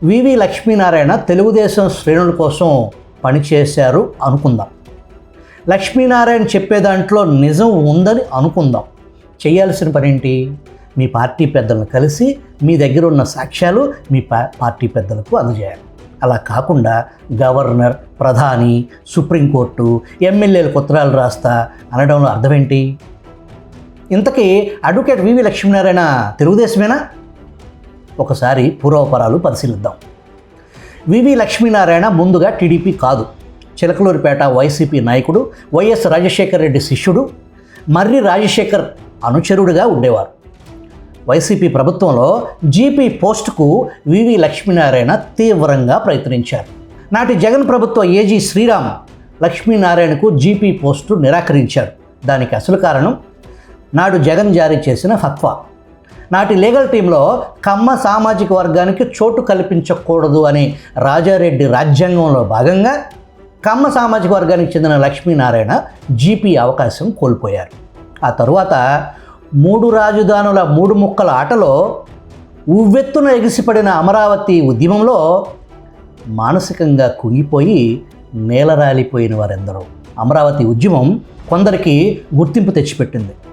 వివి లక్ష్మీనారాయణ తెలుగుదేశం శ్రేణుల కోసం పనిచేశారు అనుకుందాం. లక్ష్మీనారాయణ చెప్పే దాంట్లో నిజం ఉందని అనుకుందాం. చేయాల్సిన పని ఏంటి? మీ పార్టీ పెద్దలను కలిసి మీ దగ్గర ఉన్న సాక్ష్యాలు మీ పార్టీ పెద్దలకు అందజేయాలి. అలా కాకుండా గవర్నర్, ప్రధాని, సుప్రీంకోర్టు, ఎమ్మెల్యేలకు ఉత్తరాలు రాస్తా అనడంలో అర్థం ఏంటి? ఇంతకీ అడ్వకేట్ వివి లక్ష్మీనారాయణ తెలుగుదేశమేనా? ఒకసారి పూర్వపరాలు పరిశీలిద్దాం. వివి లక్ష్మీనారాయణ ముందుగా టీడీపీ కాదు. చిలకలూరిపేట వైసీపీ నాయకుడు, వైఎస్ రాజశేఖర రెడ్డి శిష్యుడు, మర్రి రాజశేఖర్ అనుచరుడుగా ఉండేవారు. వైసీపీ ప్రభుత్వంలో జీపీ పోస్టుకు వివి లక్ష్మీనారాయణ తీవ్రంగా ప్రయత్నించారు. నాటి జగన్ ప్రభుత్వ ఏజీ శ్రీరామ్ లక్ష్మీనారాయణకు జీపీ పోస్టు నిరాకరించారు. దానికి అసలు కారణం నాడు జగన్ జారీ చేసిన ఫత్వా. నాటి లీగల్ టీంలో కమ్మ సామాజిక వర్గానికి చోటు కల్పించకూడదు అనే రాజారెడ్డి రాజ్యాంగంలో భాగంగా కమ్మ సామాజిక వర్గానికి చెందిన లక్ష్మీనారాయణ జీపీ అవకాశం కోల్పోయారు. ఆ తరువాత 3 రాజధానుల 3 ముక్కల ఆటలో ఉవ్వెత్తున ఎగిసిపడిన అమరావతి ఉద్యమంలో మానసికంగా కుంగిపోయి నేలరాలిపోయిన వారెందరో. అమరావతి ఉద్యమం కొందరికి గుర్తింపు తెచ్చిపెట్టింది.